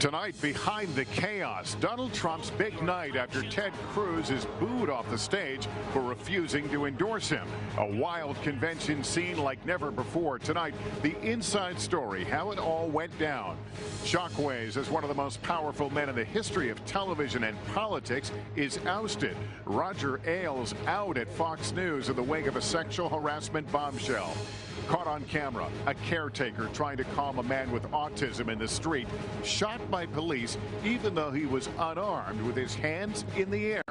Tonight, behind the chaos, Donald Trump's big night after Ted Cruz is booed off the stage for refusing to endorse him. A wild convention scene like never before. Tonight, the inside story, how it all went down. Shockwaves, as one of the most powerful men in the history of television and politics, is ousted. Roger Ailes out at Fox News in the wake of a sexual harassment bombshell. Caught on camera, a caretaker trying to calm a man with autism in the street, shot by police even though he was unarmed with his hands in the air.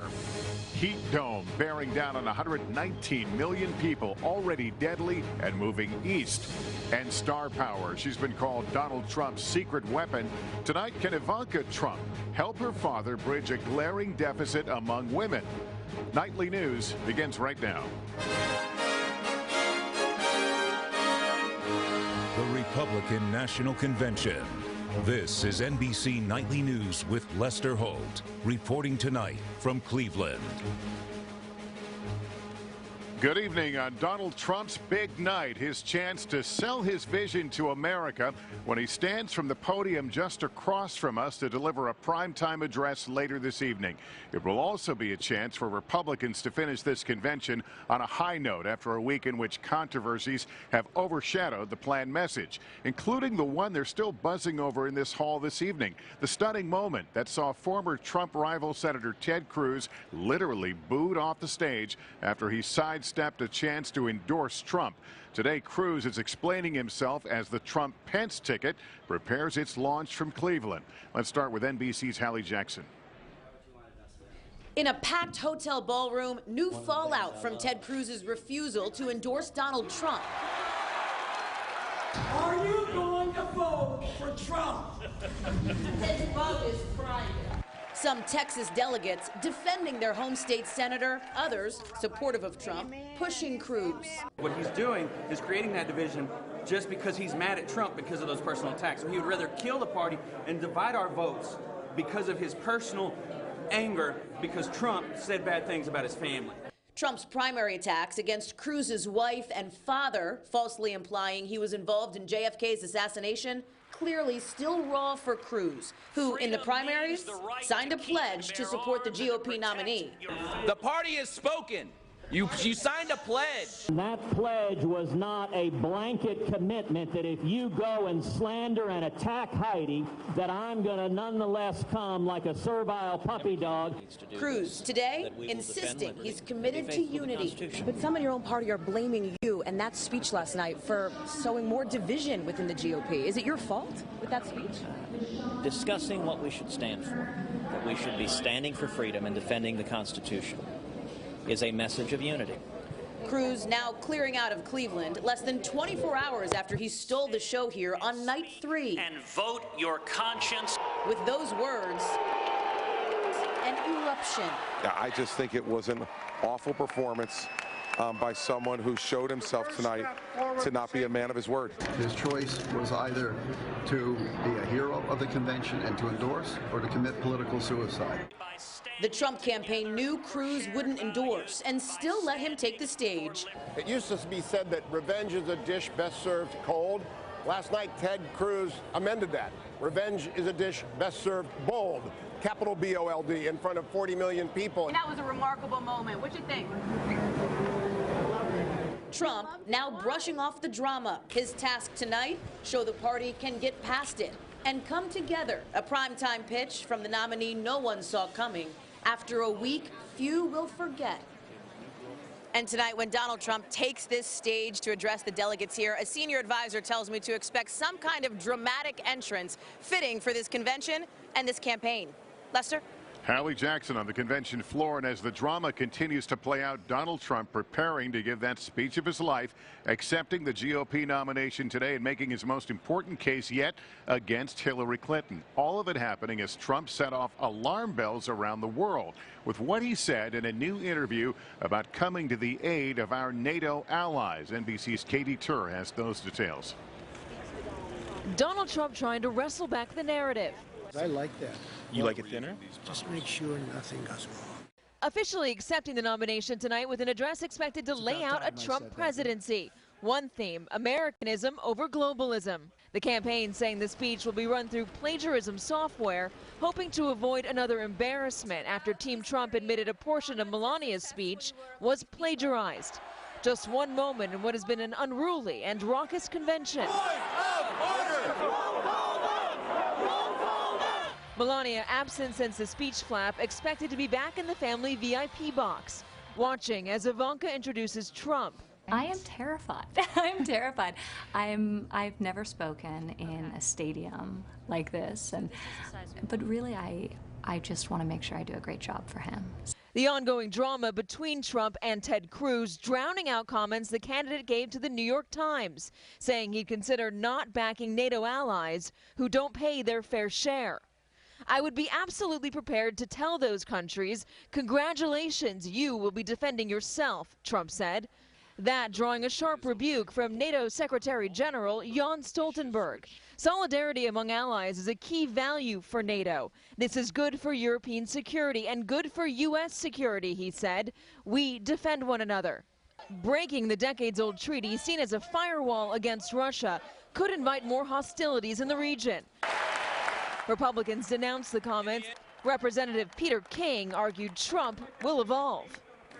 Heat dome bearing down on 119 million people, already deadly and moving east. And star power, she's been called Donald Trump's secret weapon. Tonight, can Ivanka Trump help her father bridge a glaring deficit among women? Nightly News begins right now. The Republican National Convention. This is NBC Nightly News with Lester Holt, reporting tonight from Cleveland. Good evening. On Donald Trump's big night, his chance to sell his vision to America when he stands from the podium just across from us to deliver a primetime address later this evening. It will also be a chance for Republicans to finish this convention on a high note after a week in which controversies have overshadowed the planned message, including the one they're still buzzing over in this hall this evening. The stunning moment that saw former Trump rival Senator Ted Cruz literally booed off the stage after he sidestepped a chance to endorse Trump. Today, Cruz is explaining himself as the Trump-Pence ticket prepares its launch from Cleveland. Let's start with NBC's Hallie Jackson. In a packed hotel ballroom, new fallout from Ted Cruz's refusal to endorse Donald Trump. Are you going to vote for Trump? His vote is private. Some Texas delegates defending their home state senator, others supportive of Trump, pushing Cruz. What he's doing is creating that division just because he's mad at Trump because of those personal attacks. So he would rather kill the party and divide our votes because of his personal anger because Trump said bad things about his family. Trump's primary attacks against Cruz's wife and father, falsely implying he was involved in JFK's assassination, clearly still raw for Cruz, who in the primaries signed a pledge to support the GOP nominee. The party has spoken. You signed a pledge. That pledge was not a blanket commitment that if you go and slander and attack Heidi, that I'm going to nonetheless come like a servile puppy dog. Cruz today insisting he's committed to unity. But some in your own party are blaming you and that speech last night for sowing more division within the GOP. Is it your fault with that speech? Discussing what we should stand for, that we should be standing for freedom and defending the Constitution, is a message of unity. Cruz now clearing out of Cleveland less than 24 hours after he stole the show here on night 3. And vote your conscience. With those words, an eruption. I just think it was an awful performance by someone who showed himself tonight to not be a man of his word. His choice was either to be a hero of the convention and to endorse or to commit political suicide. The Trump campaign knew Cruz wouldn't endorse and still let him take the stage. It used to be said that revenge is a dish best served cold. Last night, Ted Cruz amended that. Revenge is a dish best served bold. Capital B-O-L-D, in front of 40 million people. That was a remarkable moment. What you think? Trump now brushing off the drama. His task tonight, show the party can get past it and come together. A primetime pitch from the nominee no one saw coming. After a week, few will forget. And tonight, when Donald Trump takes this stage to address the delegates here, a senior advisor tells me to expect some kind of dramatic entrance fitting for this convention and this campaign. Lester? Hallie Jackson on the convention floor, and as the drama continues to play out, Donald Trump preparing to give that speech of his life, accepting the GOP nomination today and making his most important case yet against Hillary Clinton. All of it happening as Trump set off alarm bells around the world with what he said in a new interview about coming to the aid of our NATO allies. NBC's Katie Tur has those details. Donald Trump trying to wrestle back the narrative. I like that. You like it thinner? Just make sure nothing goes wrong. Officially accepting the nomination tonight with an address expected to lay out a Trump presidency. One theme, Americanism over globalism. The campaign saying the speech will be run through plagiarism software, hoping to avoid another embarrassment after Team Trump admitted a portion of Melania's speech was plagiarized. Just one moment in what has been an unruly and raucous convention. Melania absent since the speech flap, expected to be back in the family VIP box, watching as Ivanka introduces Trump. I am terrified. I'm terrified. I've never spoken in a stadium like this, but really I just want to make sure I do a great job for him. The ongoing drama between Trump and Ted Cruz drowning out comments the candidate gave to the New York Times, saying he'd consider not backing NATO allies who don't pay their fair share. I would be absolutely prepared to tell those countries, congratulations, you will be defending yourself, Trump said. That drawing a sharp rebuke from NATO Secretary General Jens Stoltenberg. Solidarity among allies is a key value for NATO. This is good for European security and good for U.S. security, he said. We defend one another. Breaking the decades-old treaty, seen as a firewall against Russia, could invite more hostilities in the region. Republicans denounced the comments. Representative Peter King argued Trump will evolve.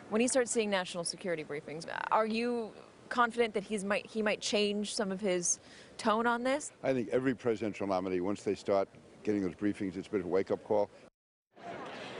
When you start seeing national security briefings, are you confident that he might change some of his tone on this? I think every presidential nominee, once they start getting those briefings, it's a bit of a wake-up call.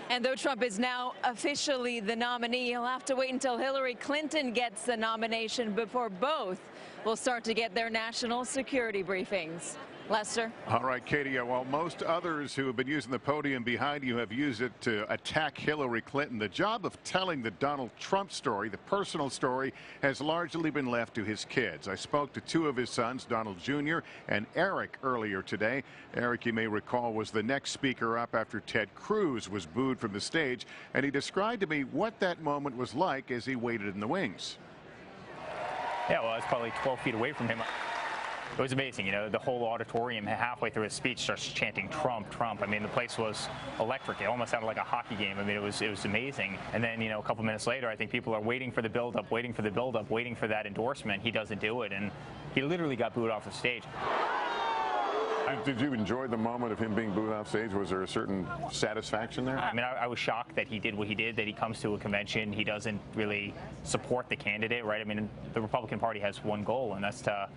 And though Trump is now officially the nominee, he'll have to wait until Hillary Clinton gets the nomination before both will start to get their national security briefings. Lester? All right, Katie, while most others who have been using the podium behind you have used it to attack Hillary Clinton, the job of telling the Donald Trump story, the personal story, has largely been left to his kids. I spoke to two of his sons, Donald Jr. and Eric, earlier today. Eric, you may recall, was the next speaker up after Ted Cruz was booed from the stage, and he described to me what that moment was like as he waited in the wings. Yeah, well, I was probably 12 feet away from him. It was amazing, you know, the whole auditorium halfway through his speech starts chanting Trump, Trump. I mean, the place was electric. It almost sounded like a hockey game. I mean, it was amazing. And then, you know, a couple minutes later, I think people are waiting for the build-up, waiting for the build-up, waiting for that endorsement. He doesn't do it, and he literally got booed off the stage. Did you enjoy the moment of him being booed off stage? Was there a certain satisfaction there? I mean, I was shocked that he did what he did, that he comes to a convention. He doesn't really support the candidate, right? I mean, the Republican Party has one goal, and that's to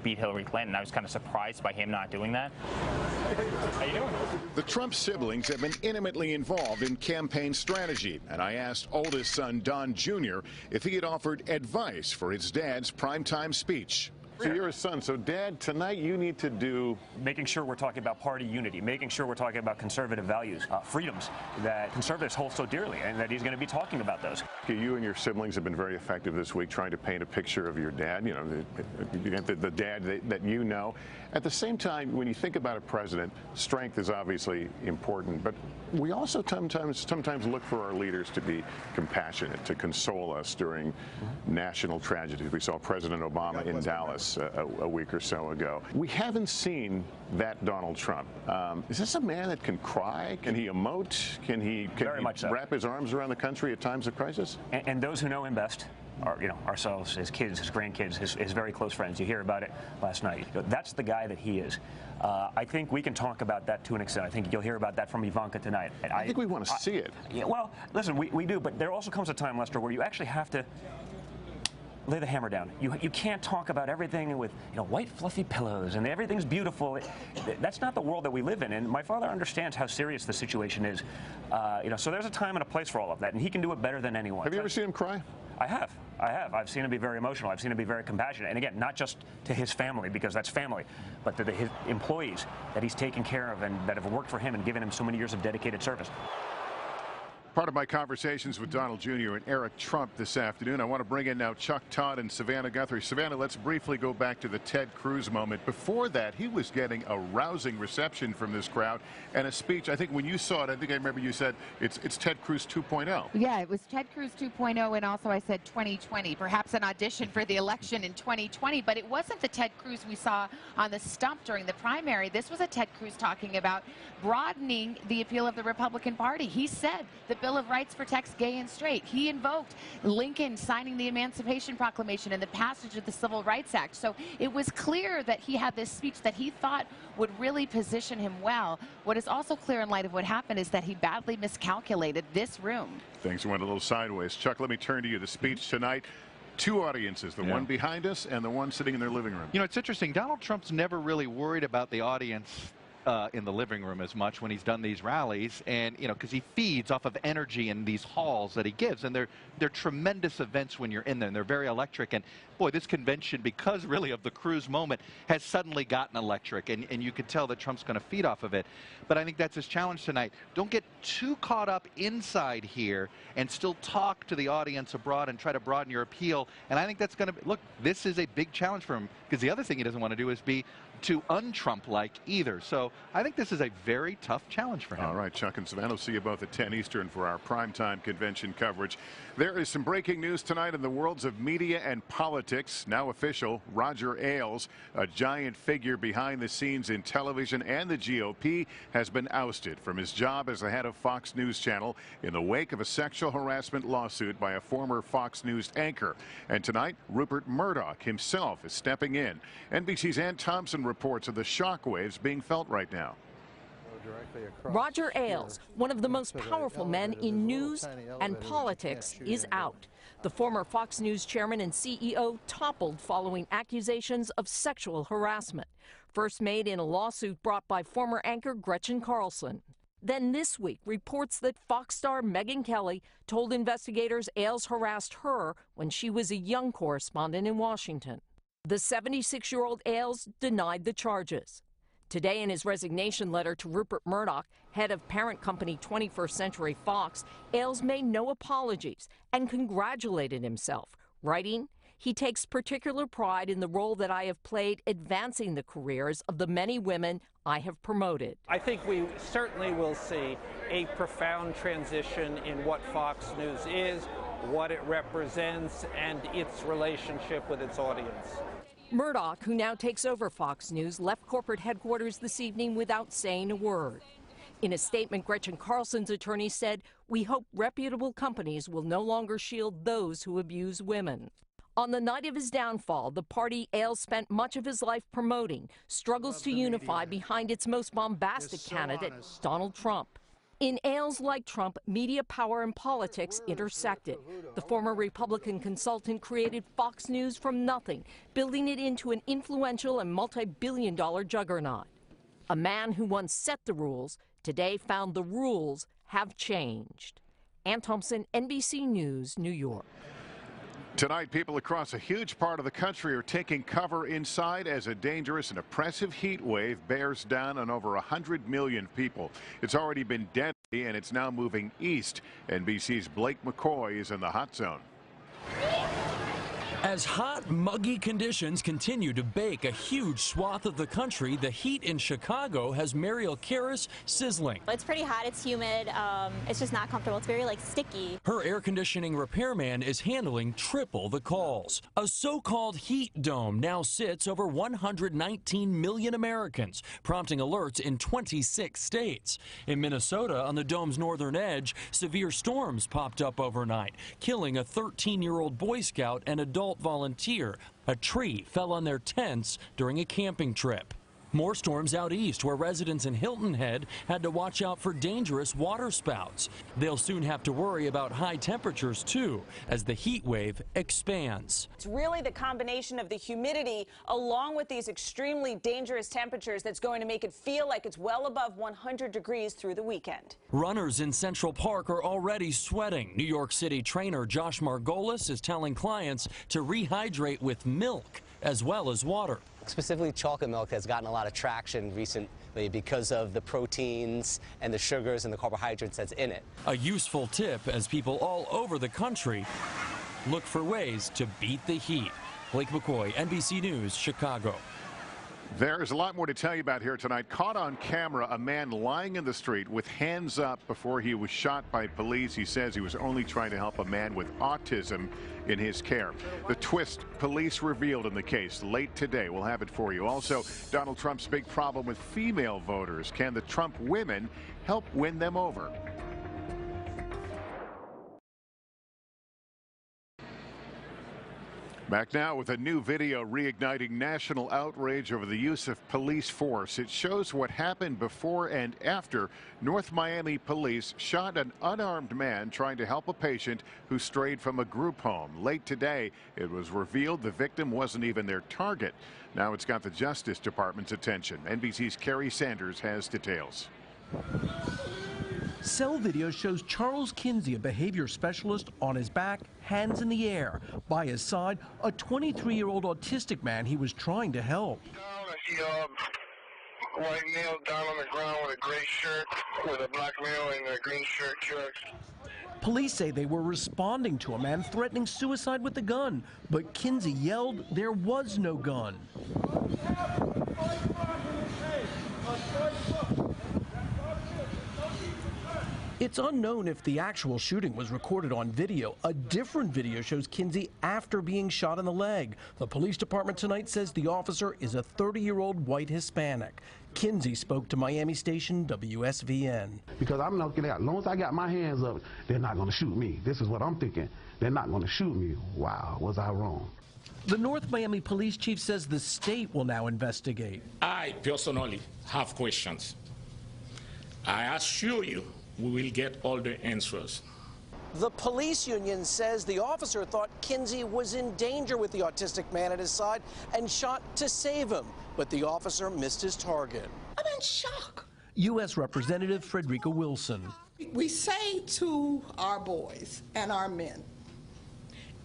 beat Hillary Clinton. I was kind of surprised by him not doing that. How you doing? The Trump siblings have been intimately involved in campaign strategy, and I asked oldest son Don Jr. if he had offered advice for his dad's primetime speech. So you're a son. So, Dad, tonight you need to do... Making sure we're talking about party unity, making sure we're talking about conservative values, freedoms that conservatives hold so dearly, and that he's going to be talking about those. You and your siblings have been very effective this week trying to paint a picture of your dad, you know, the dad that you know. At the same time, when you think about a president, strength is obviously important, but we also sometimes look for our leaders to be compassionate, to console us during national tragedies. We saw President Obama in Dallas a week or so ago. We haven't seen that Donald Trump. Is this a man that can cry? Can he emote? Can he wrap his arms around the country at times of crisis? And those who know him best are, ourselves, his kids, his grandkids, his very close friends. You hear about it last night. That's the guy that he is. I think we can talk about that to an extent. I think you'll hear about that from Ivanka tonight. I think we want to see it. Yeah, well, listen, we do, but there also comes a time, Lester, where you actually have to lay the hammer down. You can't talk about everything with white fluffy pillows and everything's beautiful. That's not the world that we live in. And my father understands how serious the situation is. So there's a time and a place for all of that, and he can do it better than anyone. Have you ever seen him cry? I have. I've seen him be very emotional. I've seen him be very compassionate. And again, not just to his family, because that's family, but to his employees that he's taken care of and that have worked for him and given him so many years of dedicated service. Part of my conversations with Donald Jr. and Eric Trump this afternoon. I want to bring in now Chuck Todd and Savannah Guthrie. Savannah, let's briefly go back to the Ted Cruz moment. Before that, he was getting a rousing reception from this crowd and a speech. I think when you saw it, I think I remember you said it's Ted Cruz 2.0. Yeah, it was Ted Cruz 2.0, and also I said 2020, perhaps an audition for the election in 2020. But it wasn't the Ted Cruz we saw on the stump during the primary. This was a Ted Cruz talking about broadening the appeal of the Republican Party. He said the Bill of Rights protects gay and straight. He invoked Lincoln signing the Emancipation Proclamation and the passage of the Civil Rights Act. So it was clear that he had this speech that he thought would really position him well. What is also clear in light of what happened is that he badly miscalculated this room. Things went a little sideways. Chuck, let me turn to you. The speech tonight. Two audiences, the one behind us and the one sitting in their living room. You know, it's interesting. Donald Trump's never really worried about the audience in the living room as much when he's done these rallies, and you know, because he feeds off of energy in these halls that he gives, and they're tremendous events when you're in there, and they're very electric. And boy, this convention, because really of the Cruz moment, has suddenly gotten electric, and you can tell that Trump's going to feed off of it. But I think that's his challenge tonight. Don't get too caught up inside here and still talk to the audience abroad and try to broaden your appeal. And I think that's going to be, look, this is a big challenge for him, because the other thing he doesn't want to do is be too un-Trump-like either. So I think this is a very tough challenge for him. All right, Chuck and Savannah, see you both at 10 Eastern for our primetime convention coverage. There is some breaking news tonight in the worlds of media and politics. Now official, Roger Ailes, a giant figure behind the scenes in television and the GOP, has been ousted from his job as the head of Fox News Channel in the wake of a sexual harassment lawsuit by a former Fox News anchor. And tonight, Rupert Murdoch himself is stepping in. NBC's Ann Thompson reports of the shockwaves being felt right now. Roger Ailes, one of the most powerful men in news and politics, is out. The former Fox News chairman and CEO toppled following accusations of sexual harassment, first made in a lawsuit brought by former anchor Gretchen Carlson. Then this week, reports that Fox star Megyn Kelly told investigators Ailes harassed her when she was a young correspondent in Washington. The 76-year-old Ailes denied the charges. Today, in his resignation letter to Rupert Murdoch, head of parent company 21st Century Fox, Ailes made no apologies and congratulated himself, writing, "He takes particular pride in the role that I have played advancing the careers of the many women I have promoted." I think we certainly will see a profound transition in what Fox News is, what it represents, and its relationship with its audience. Murdoch, who now takes over Fox News, left corporate headquarters this evening without saying a word. In a statement, Gretchen Carlson's attorney said, "We hope reputable companies will no longer shield those who abuse women." On the night of his downfall, the party Ailes spent much of his life promoting struggles to unify behind its most bombastic candidate, Donald Trump. In Ailes, like Trump, media power and politics intersected. The former Republican consultant created Fox News from nothing, building it into an influential and multi-billion-dollar juggernaut. A man who once set the rules, today found the rules have changed. Ann Thompson, NBC News, New York. Tonight, people across a huge part of the country are taking cover inside as a dangerous and oppressive heat wave bears down on over 100 million people. It's already been deadly, and it's now moving east. NBC's Blake McCoy is in the hot zone. As hot, muggy conditions continue to bake a huge swath of the country, the heat in Chicago has Mariel Karras sizzling. It's pretty hot, it's humid, it's just not comfortable. It's very sticky. Her air conditioning repairman is handling triple the calls. A so-called heat dome now sits over 119 million Americans, prompting alerts in 26 states. In Minnesota, on the dome's northern edge, severe storms popped up overnight, killing a 13-year-old Boy Scout and adult volunteer. A tree fell on their tents during a camping trip. More storms out east, where residents in Hilton Head had to watch out for dangerous water spouts. They'll soon have to worry about high temperatures, too, as the heat wave expands. It's really the combination of the humidity along with these extremely dangerous temperatures that's going to make it feel like it's well above 100 degrees through the weekend. Runners in Central Park are already sweating. New York City trainer Josh Margolis is telling clients to rehydrate with milk as well as water. Specifically, chocolate milk has gotten a lot of traction recently because of the proteins and the sugars and the carbohydrates that's in it. A useful tip as people all over the country look for ways to beat the heat. Blake McCoy, NBC News, Chicago. There's a lot more to tell you about here tonight. Caught on camera, a man lying in the street with hands up before he was shot by police. He says he was only trying to help a man with autism in his care. The twist police revealed in the case late today. We'll have it for you. Also, Donald Trump's big problem with female voters. Can the Trump women help win them over? Back now with a new video reigniting national outrage over the use of police force. It shows what happened before and after North Miami police shot an unarmed man trying to help a patient who strayed from a group home. Late today, it was revealed the victim wasn't even their target. Now it's got the Justice Department's attention. NBC's Kerry Sanders has details. Cell video shows Charles Kinsey, a behavior specialist, on his back, hands in the air. By his side, a 23-year-old autistic man he was trying to help. I see a white male down on the ground with a gray shirt, with a black male in a green shirt. Police say they were responding to a man threatening suicide with a gun, but Kinsey yelled there was no gun. It's unknown if the actual shooting was recorded on video. A different video shows Kinsey after being shot in the leg. The police department tonight says the officer is a 30-year-old white Hispanic. Kinsey spoke to Miami station WSVN. Because I'm looking at, as long as I got my hands up, they're not going to shoot me. This is what I'm thinking. They're not going to shoot me. Wow, was I wrong? The North Miami police chief says the state will now investigate. I personally have questions. I assure you, we will get all the answers. The police union says the officer thought Kinsey was in danger with the autistic man at his side and shot to save him, but the officer missed his target. I'm in shock. U.S. Representative Frederica Wilson. We say to our boys and our men,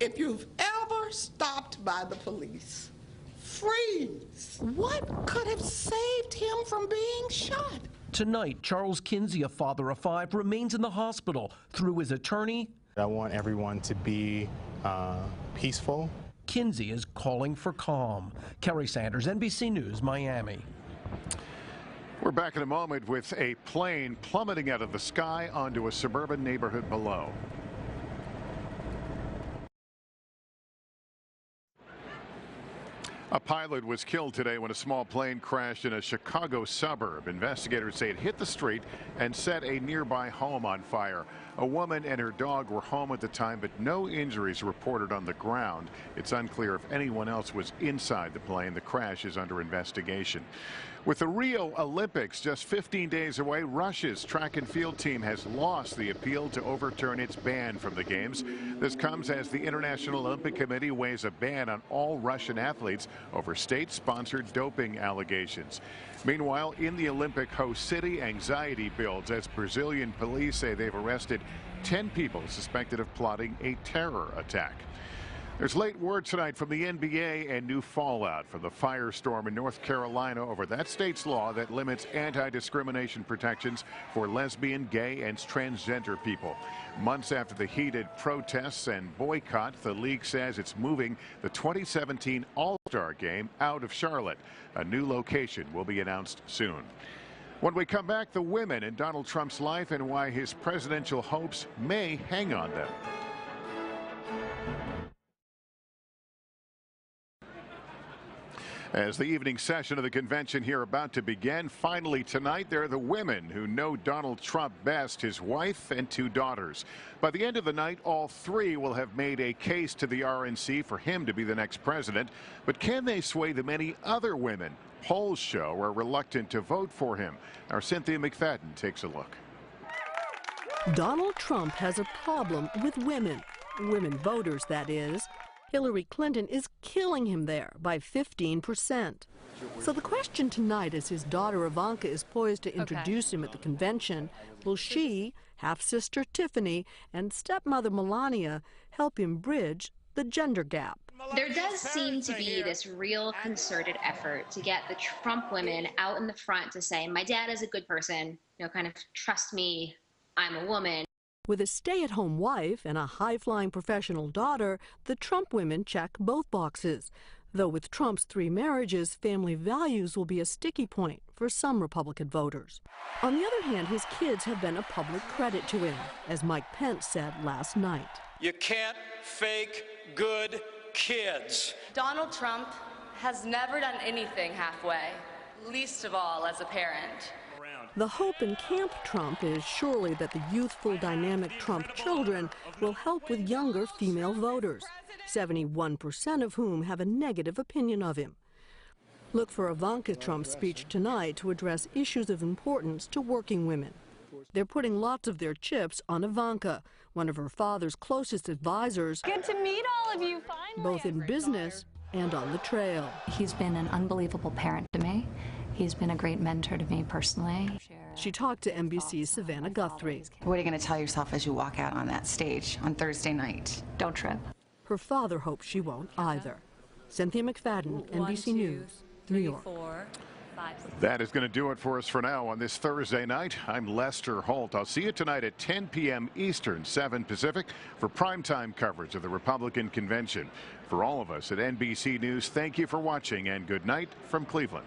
if you've ever stopped by the police, freeze. What could have saved him from being shot? Tonight, Charles Kinsey, a father of 5, remains in the hospital. Through his attorney, I want everyone to be peaceful. Kinsey is calling for calm. Kerry Sanders, NBC News, Miami. We're back in a moment with a plane plummeting out of the sky onto a suburban neighborhood below. A pilot was killed today when a small plane crashed in a Chicago suburb. Investigators say it hit the street and set a nearby home on fire. A woman and her dog were home at the time, but no injuries reported on the ground. It's unclear if anyone else was inside the plane. The crash is under investigation. With the Rio Olympics just 15 days away, Russia's track and field team has lost the appeal to overturn its ban from the games. This comes as the International Olympic Committee weighs a ban on all Russian athletes over state-sponsored doping allegations. Meanwhile, in the Olympic host city, anxiety builds as Brazilian police say they've arrested 10 people suspected of plotting a terror attack. There's late word tonight from the NBA and new fallout from the firestorm in North Carolina over that state's law that limits anti-discrimination protections for lesbian, gay, and transgender people. Months after the heated protests and boycott, the league says it's moving the 2017 All-Star game out of Charlotte. A new location will be announced soon. When we come back, the women in Donald Trump's life and why his presidential hopes may hang on them. As the evening session of the convention here about to begin, finally tonight, there are the women who know Donald Trump best, his wife and 2 daughters. By the end of the night, all 3 will have made a case to the RNC for him to be the next president. But can they sway the many other women polls show are reluctant to vote for him? Our Cynthia McFadden takes a look. Donald Trump has a problem with women voters, that is. Hillary Clinton is killing him there by 15%. So the question tonight, as his daughter Ivanka is poised to introduce him at the convention, will she, half-sister Tiffany, and stepmother Melania help him bridge the gender gap? There does seem to be this real concerted effort to get the Trump women out in the front to say, my dad is a good person, kind of trust me, I'm a woman. With a stay-at-home wife and a high-flying professional daughter, the Trump women check both boxes. Though with Trump's 3 marriages, family values will be a sticky point for some Republican voters. On the other hand, his kids have been a public credit to him, as Mike Pence said last night. You can't fake good kids. Donald Trump has never done anything halfway, least of all as a parent. The hope in Camp Trump is surely that the youthful, dynamic Trump children will help with younger female voters, 71% of whom have a negative opinion of him. Look for Ivanka Trump's speech tonight to address issues of importance to working women. They're putting lots of their chips on Ivanka, one of her father's closest advisors. Good to meet all of you finally. Both in business and on the trail. He's been an unbelievable parent to me. He's been a great mentor to me personally. She talked to NBC's Savannah Guthrie. What are you going to tell yourself as you walk out on that stage on Thursday night? Don't trip. Her father hopes she won't either. Cynthia McFadden, NBC News, New York. That is going to do it for us for now on this Thursday night. I'm Lester Holt. I'll see you tonight at 10 p.m. Eastern, 7 Pacific, for primetime coverage of the Republican convention. For all of us at NBC News, thank you for watching and good night from Cleveland.